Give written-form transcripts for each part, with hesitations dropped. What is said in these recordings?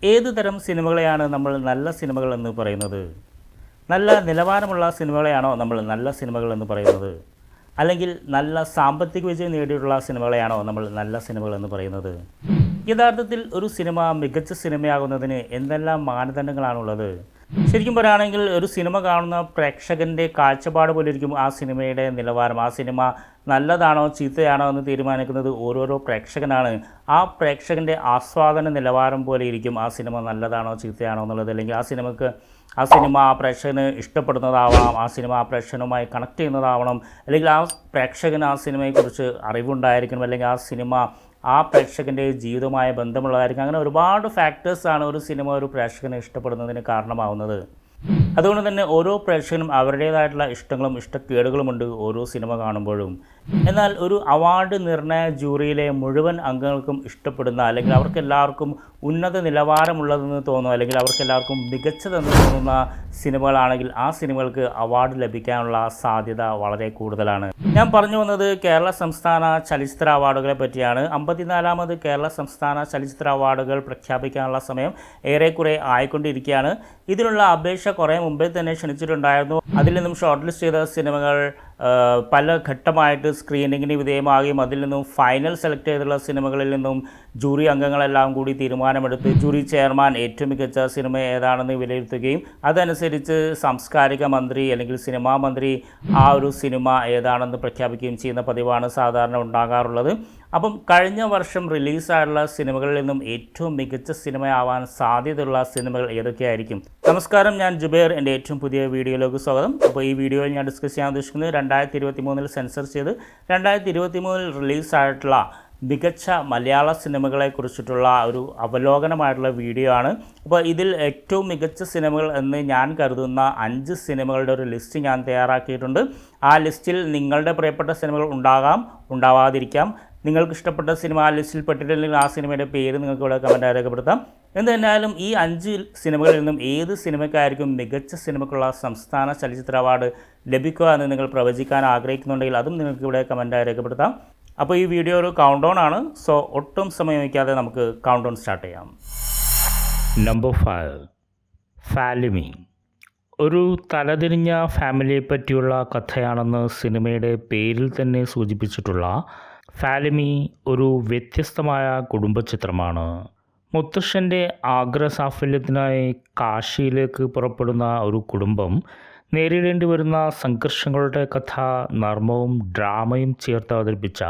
ഏത് തരം സിനിമകളെയാണ് നമ്മൾ നല്ല സിനിമകൾ എന്ന് പറയുന്നത്? നല്ല നിലവാരമുള്ള സിനിമകളെയാണോ നമ്മൾ നല്ല സിനിമകൾ എന്ന് പറയുന്നത്? അല്ലെങ്കിൽ നല്ല സാമ്പത്തിക വിജയം നേടിയിട്ടുള്ള സിനിമകളെയാണോ നമ്മൾ നല്ല സിനിമകൾ എന്ന് പറയുന്നത്? യഥാർത്ഥത്തിൽ ഒരു സിനിമ മികച്ച സിനിമയാകുന്നതിന് എന്തെല്ലാം മാനദണ്ഡങ്ങളാണുള്ളത്? ശരിക്കും പറയുകയാണെങ്കിൽ ഒരു സിനിമ കാണുന്ന പ്രേക്ഷകൻ്റെ കാഴ്ചപ്പാട് പോലെ ഇരിക്കും ആ സിനിമയുടെ നിലവാരം. ആ സിനിമ നല്ലതാണോ ചീത്തയാണോ എന്ന് തീരുമാനിക്കുന്നത് ഓരോരോ പ്രേക്ഷകനാണ്. ആ പ്രേക്ഷകൻ്റെ ആസ്വാദന നിലവാരം പോലെ ഇരിക്കും ആ സിനിമ നല്ലതാണോ ചീത്തയാണോ എന്നുള്ളത്. അല്ലെങ്കിൽ ആ സിനിമ ആ പ്രേക്ഷകന് ഇഷ്ടപ്പെടുന്നതാവണം, ആ സിനിമ ആ പ്രേക്ഷകനുമായി കണക്ട് ചെയ്യുന്നതാവണം, അല്ലെങ്കിൽ ആ പ്രേക്ഷകന് ആ സിനിമയെക്കുറിച്ച് അറിവുണ്ടായിരിക്കണം, അല്ലെങ്കിൽ ആ സിനിമ ആ പ്രേക്ഷകൻ്റെ ജീവിതവുമായി ബന്ധമുള്ളതായിരിക്കും. അങ്ങനെ ഒരുപാട് ഫാക്ടേഴ്സാണ് ഒരു സിനിമ ഒരു പ്രേക്ഷകനെ ഇഷ്ടപ്പെടുന്നതിന് കാരണമാവുന്നത്. അതുകൊണ്ട് തന്നെ ഓരോ പ്രേക്ഷകനും അവരുടേതായിട്ടുള്ള ഇഷ്ടങ്ങളും ഇഷ്ടക്കേടുകളുമുണ്ട് ഓരോ സിനിമ കാണുമ്പോഴും. എന്നാൽ ഒരു അവാർഡ് നിർണയ ജൂറിയിലെ മുഴുവൻ അംഗങ്ങൾക്കും ഇഷ്ടപ്പെടുന്ന, അല്ലെങ്കിൽ അവർക്കെല്ലാവർക്കും ഉന്നത നിലവാരമുള്ളതെന്ന് തോന്നുന്നു, അല്ലെങ്കിൽ അവർക്കെല്ലാവർക്കും മികച്ചതെന്ന് തോന്നുന്ന സിനിമകളാണെങ്കിൽ ആ സിനിമകൾക്ക് അവാർഡ് ലഭിക്കാനുള്ള സാധ്യത വളരെ കൂടുതലാണ്. ഞാൻ പറഞ്ഞു വന്നത് കേരള സംസ്ഥാന ചലച്ചിത്ര അവാർഡുകളെ പറ്റിയാണ്. 54ാമത് കേരള സംസ്ഥാന ചലച്ചിത്ര അവാർഡുകൾ പ്രഖ്യാപിക്കാനുള്ള സമയം ഏറെക്കുറെ ആയിക്കൊണ്ടിരിക്കുകയാണ്. ഇതിനുള്ള അപേക്ഷ കുറേ മുമ്പേ തന്നെ ക്ഷണിച്ചിട്ടുണ്ടായിരുന്നു. അതിൽ നിന്നും ഷോർട്ട് ലിസ്റ്റ് ചെയ്ത സിനിമകൾ പല ഘട്ടമായിട്ട് സ്ക്രീനിങ്ങിന് വിധേയമാകുകയും അതിൽ നിന്നും ഫൈനൽ സെലക്ട് ചെയ്തുള്ള സിനിമകളിൽ നിന്നും ജൂറി അംഗങ്ങളെല്ലാം കൂടി തീരുമാനമെടുത്ത് ജൂറി ചെയർമാൻ ഏറ്റവും മികച്ച സിനിമ ഏതാണെന്ന് വിലയിരുത്തുകയും അതനുസരിച്ച് സാംസ്കാരിക മന്ത്രി അല്ലെങ്കിൽ സിനിമാ മന്ത്രി ആ ഒരു സിനിമ ഏതാണെന്ന് പ്രഖ്യാപിക്കുകയും ചെയ്യുന്ന പതിവാണ് സാധാരണ ഉണ്ടാകാറുള്ളത്. അപ്പം കഴിഞ്ഞ വർഷം റിലീസായുള്ള സിനിമകളിൽ നിന്നും ഏറ്റവും മികച്ച സിനിമയാവാൻ സാധ്യതയുള്ള സിനിമകൾ ഏതൊക്കെയായിരിക്കും? നമസ്കാരം, ഞാൻ ജുബൈർ. എൻ്റെ ഏറ്റവും പുതിയ വീഡിയോയിലേക്ക് സ്വാഗതം. അപ്പോൾ ഈ വീഡിയോയിൽ ഞാൻ ഡിസ്കസ് ചെയ്യാൻ ഉദ്ദേശിക്കുന്നത് 2023 സെൻസർ ചെയ്ത് 2023 റിലീസായിട്ടുള്ള മികച്ച മലയാള സിനിമകളെക്കുറിച്ചിട്ടുള്ള ഒരു അവലോകനമായിട്ടുള്ള വീഡിയോ ആണ്. അപ്പോൾ ഇതിൽ ഏറ്റവും മികച്ച സിനിമകൾ എന്ന് ഞാൻ കരുതുന്ന 5 സിനിമകളുടെ ഒരു ലിസ്റ്റ് ഞാൻ തയ്യാറാക്കിയിട്ടുണ്ട്. ആ ലിസ്റ്റിൽ നിങ്ങളുടെ പ്രിയപ്പെട്ട സിനിമകൾ ഉണ്ടാകാം, ഉണ്ടാവാതിരിക്കാം. നിങ്ങൾക്ക് ഇഷ്ടപ്പെട്ട സിനിമ ആ ലിസ്റ്റിൽ പെട്ടിട്ടില്ലെങ്കിൽ ആ സിനിമയുടെ പേര് നിങ്ങൾക്ക് ഇവിടെ കമൻറ്റായി രേഖപ്പെടുത്താം. എന്തായാലും ഈ 5 സിനിമകളിൽ നിന്നും ഏത് സിനിമയ്ക്കായിരിക്കും മികച്ച സിനിമയ്ക്കുള്ള സംസ്ഥാന ചലച്ചിത്ര അവാർഡ് ലഭിക്കുക എന്ന് നിങ്ങൾ പ്രവചിക്കാൻ ആഗ്രഹിക്കുന്നുണ്ടെങ്കിൽ അതും നിങ്ങൾക്ക് ഇവിടെ കമൻറ്റായി രേഖപ്പെടുത്താം. അപ്പോൾ ഈ വീഡിയോ ഒരു കൗണ്ട് ഡൗൺ ആണ്. സോ ഒട്ടും സമയം വയ്ക്കാതെ നമുക്ക് കൗണ്ട് ഡൗൺ സ്റ്റാർട്ട് ചെയ്യാം. നമ്പർ 5, ഫാലിമി. ഒരു തലതിരിഞ്ഞ ഫാമിലിയെ പറ്റിയുള്ള കഥയാണെന്ന് സിനിമയുടെ പേരിൽ തന്നെ സൂചിപ്പിച്ചിട്ടുള്ള ഫാലിമി ഒരു വ്യത്യസ്തമായ കുടുംബ ചിത്രമാണ്. മുത്തശ്ശൻ്റെ ആഗ്രഹസാഫല്യത്തിനായി കാശിയിലേക്ക് പുറപ്പെടുന്ന ഒരു കുടുംബം നേരിടേണ്ടി വരുന്ന സംഘർഷങ്ങളുടെ കഥ നർമ്മവും ഡ്രാമയും ചേർത്ത് അവതരിപ്പിച്ച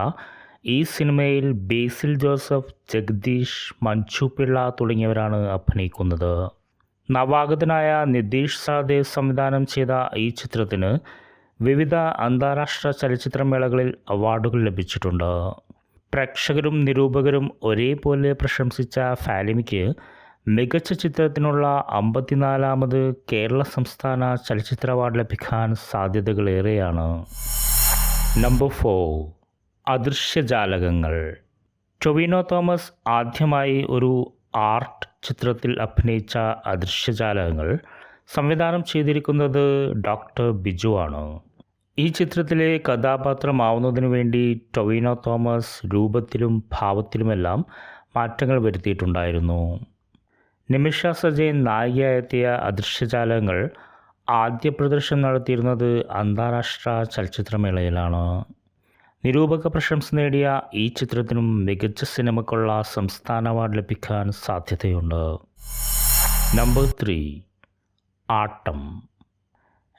ഈ സിനിമയിൽ ബേസിൽ ജോസഫ്, ജഗദീഷ്, മഞ്ജു പിള്ള തുടങ്ങിയവരാണ് അഭിനയിക്കുന്നത്. നവാഗതനായ നിതീഷ് സഹദേവ് സംവിധാനം ചെയ്ത ഈ ചിത്രത്തിന് വിവിധ അന്താരാഷ്ട്ര ചലച്ചിത്രമേളകളിൽ അവാർഡുകൾ ലഭിച്ചിട്ടുണ്ട്. പ്രേക്ഷകരും നിരൂപകരും ഒരേപോലെ പ്രശംസിച്ച ഫാലിമിക്ക് മികച്ച ചിത്രത്തിനുള്ള 54ാമത് കേരള സംസ്ഥാന ചലച്ചിത്ര അവാർഡ് ലഭിക്കാൻ സാധ്യതകളേറെയാണ്. നമ്പർ 4, അദൃശ്യജാലകങ്ങൾ. ടൊവിനോ തോമസ് ആദ്യമായി ഒരു ആർട്ട് ചിത്രത്തിൽ അഭിനയിച്ച അദൃശ്യജാലകങ്ങൾ സംവിധാനം ചെയ്തിരിക്കുന്നത് ഡോക്ടർ ബിജു ആണ്. ഈ ചിത്രത്തിലെ കഥാപാത്രമാവുന്നതിനു വേണ്ടി ടൊവിനോ തോമസ് രൂപത്തിലും ഭാവത്തിലുമെല്ലാം മാറ്റങ്ങൾ വരുത്തിയിട്ടുണ്ടായിരുന്നു. നിമിഷ സജയൻ നായികയായെത്തിയ അദൃശ്യജാലകങ്ങൾ ആദ്യ പ്രദർശനം നടത്തിയിരുന്നത് അന്താരാഷ്ട്ര ചലച്ചിത്രമേളയിലാണ്. നിരൂപക പ്രശംസ നേടിയ ഈ ചിത്രത്തിനും മികച്ച സിനിമയ്ക്കുള്ള സംസ്ഥാന അവാർഡ് ലഭിക്കാൻ സാധ്യതയുണ്ട്. നമ്പർ 3, ആട്ടം.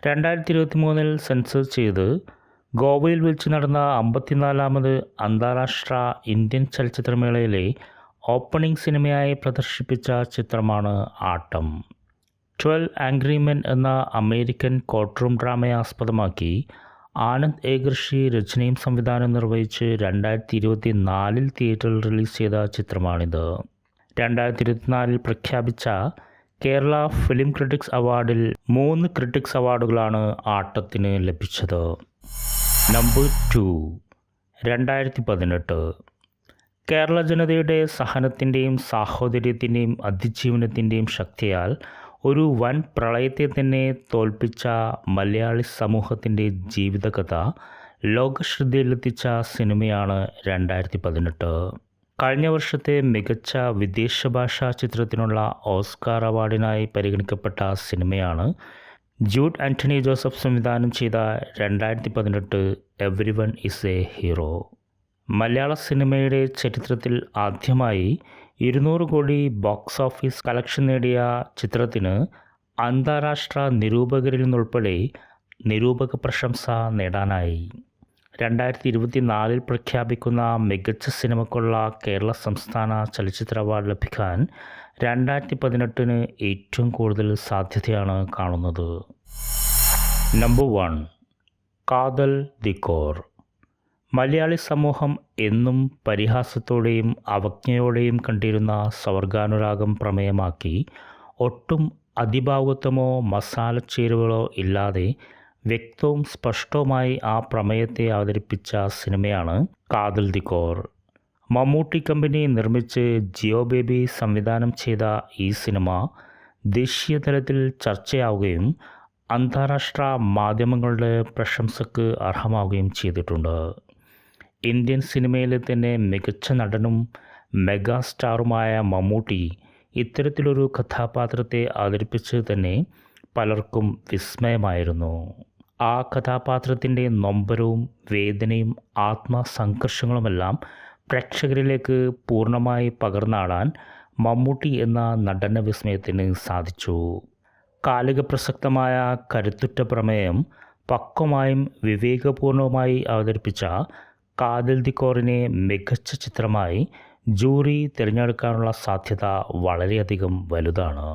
2023 സെൻസർ ചെയ്ത് ഗോവയിൽ വെച്ച് നടന്ന 54ാമത് അന്താരാഷ്ട്ര ഇന്ത്യൻ ചലച്ചിത്രമേളയിലെ ഓപ്പണിംഗ് സിനിമയായി പ്രദർശിപ്പിച്ച ചിത്രമാണ് ആട്ടം. 12 ആംഗ്രി മെൻ എന്ന അമേരിക്കൻ കോർട്ട് റൂം ഡ്രാമയെ ആസ്പദമാക്കി ആനന്ദ് ഏകർഷി രചനയും സംവിധാനം നിർവഹിച്ച് 2024 തിയേറ്ററിൽ റിലീസ് ചെയ്ത ചിത്രമാണിത്. 2024 പ്രഖ്യാപിച്ച കേരള ഫിലിം ക്രിട്ടിക്സ് അവാർഡിൽ 3 ക്രിട്ടിക്സ് അവാർഡുകളാണ് ആട്ടത്തിന് ലഭിച്ചത്. നമ്പർ 2, 2018. കേരള ജനതയുടെ സഹനത്തിൻ്റെയും സാഹോദര്യത്തിൻ്റെയും അതിജീവനത്തിൻ്റെയും ശക്തിയാൽ ഒരു വൻ പ്രളയത്തെ തന്നെ തോൽപ്പിച്ച മലയാളി സമൂഹത്തിൻ്റെ ജീവിതകഥ ലോകശ്രദ്ധയിലെത്തിച്ച സിനിമയാണ് 2018. കഴിഞ്ഞ വർഷത്തെ മികച്ച വിദേശ ഭാഷാ ചിത്രത്തിനുള്ള ഓസ്കാർ അവാർഡിനായി പരിഗണിക്കപ്പെട്ട സിനിമയാണ് ജൂഡ് ആൻ്റണി ജോസഫ് സംവിധാനം ചെയ്ത 2018 എവരിവൺ ഈസ് എ ഹീറോ. മലയാള സിനിമയുടെ ചരിത്രത്തിൽ ആദ്യമായി 200 കോടി ബോക്സ് ഓഫീസ് കളക്ഷൻ നേടിയ ചിത്രത്തിന് അന്താരാഷ്ട്ര നിരൂപകരിൽ നിന്നുൾപ്പെടെ നിരൂപക പ്രശംസ നേടാനായി. 2024 പ്രഖ്യാപിക്കുന്ന മികച്ച സിനിമയ്ക്കുള്ള കേരള സംസ്ഥാന ചലച്ചിത്ര അവാർഡ് ലഭിക്കാൻ 2018 ഏറ്റവും കൂടുതൽ സാധ്യതയാണ് കാണുന്നത്. നമ്പർ 1, കാതൽ ദി കോർ. മലയാളി സമൂഹം എന്നും പരിഹാസത്തോടെയും അവജ്ഞയോടെയും കണ്ടിരുന്ന സ്വർഗാനുരാഗം പ്രമേയമാക്കി ഒട്ടും അതിഭാവുകത്വമോ മസാലച്ചേരുവകളോ ഇല്ലാതെ വ്യക്തവും സ്പഷ്ടവുമായി ആ പ്രമേയത്തെ അവതരിപ്പിച്ച സിനിമയാണ് കാതൽ ദി കോർ. മമ്മൂട്ടി കമ്പനി നിർമ്മിച്ച് ജിയോ ബേബി സംവിധാനം ചെയ്ത ഈ സിനിമ ദേശീയ തലത്തിൽ ചർച്ചയാവുകയും അന്താരാഷ്ട്ര മാധ്യമങ്ങളുടെ പ്രശംസയ്ക്ക് അർഹമാവുകയും ചെയ്തിട്ടുണ്ട്. ഇന്ത്യൻ സിനിമയിലെ തന്നെ മികച്ച നടനും മെഗാ സ്റ്റാറുമായ മമ്മൂട്ടി ഇത്തരത്തിലൊരു കഥാപാത്രത്തെ അവതരിപ്പിച്ച് തന്നെ പലർക്കും വിസ്മയമായിരുന്നു. ആ കഥാപാത്രത്തിൻ്റെ നൊമ്പരവും വേദനയും ആത്മസംഘർഷങ്ങളുമെല്ലാം പ്രേക്ഷകരിലേക്ക് പൂർണ്ണമായി പകർന്നാടാൻ മമ്മൂട്ടി എന്ന നടന വിസ്മയത്തിന് സാധിച്ചു. കാലിക പ്രസക്തമായ കരുത്തുറ്റ പ്രമേയം പക്വമായും വിവേകപൂർണവുമായി അവതരിപ്പിച്ച കാതൽ ദി കോറിനെ മികച്ച ചിത്രമായി ജൂറി തിരഞ്ഞെടുക്കാനുള്ള സാധ്യത വളരെയധികം വലുതാണ്.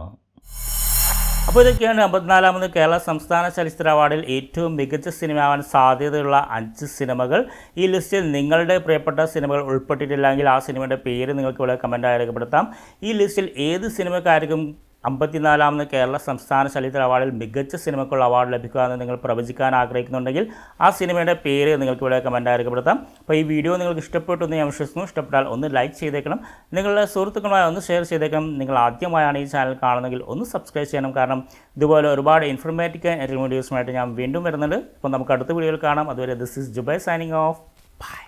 അപ്പോൾ ഇതൊക്കെയാണ് 54ാമത് കേരള സംസ്ഥാന ചലച്ചിത്ര അവാർഡിൽ ഏറ്റവും മികച്ച സിനിമയാവാൻ സാധ്യതയുള്ള 5 സിനിമകൾ. ഈ ലിസ്റ്റിൽ നിങ്ങളുടെ പ്രിയപ്പെട്ട സിനിമകൾ ഉൾപ്പെട്ടിട്ടില്ലെങ്കിൽ ആ സിനിമയുടെ പേര് നിങ്ങൾക്ക് ഇവിടെ കമൻറ്റായി രേഖപ്പെടുത്താം. ഈ ലിസ്റ്റിൽ ഏത് സിനിമക്കാർക്കും 54ാമത് കേരള സംസ്ഥാന ചലച്ചിത്ര അവാർഡിൽ മികച്ച സിനിമയ്ക്കുള്ള അവാർഡ് ലഭിക്കുകയെന്ന് നിങ്ങൾ പ്രവചിക്കാൻ ആഗ്രഹിക്കുന്നുണ്ടെങ്കിൽ ആ സിനിമയുടെ പേര് നിങ്ങൾക്ക് ഇവിടെ കമൻറ്റായി രേഖപ്പെടുത്താം. അപ്പോൾ ഈ വീഡിയോ നിങ്ങൾക്ക് ഇഷ്ടപ്പെട്ടു എന്ന് ഞാൻ വിശ്വസിക്കുന്നു. ഇഷ്ടപ്പെട്ടാൽ ഒന്ന് ലൈക്ക് ചെയ്തേക്കണം, നിങ്ങളുടെ സുഹൃത്തുക്കളുമായി ഒന്ന് ഷെയർ ചെയ്തേക്കണം. നിങ്ങൾ ആദ്യമായാണ് ഈ ചാനൽ കാണുന്നതെങ്കിൽ ഒന്ന് സബ്സ്ക്രൈബ് ചെയ്യണം. കാരണം ഇതുപോലെ ഒരുപാട് ഇൻഫർമേറ്റീവ് ആൻഡ് വീഡിയോസുമായിട്ട് ഞാൻ വീണ്ടും വരുന്നുണ്ട്. അപ്പോൾ നമുക്ക് അടുത്ത വീഡിയോയിൽ കാണാം. അതുവരെ this is Jubair signing off. By.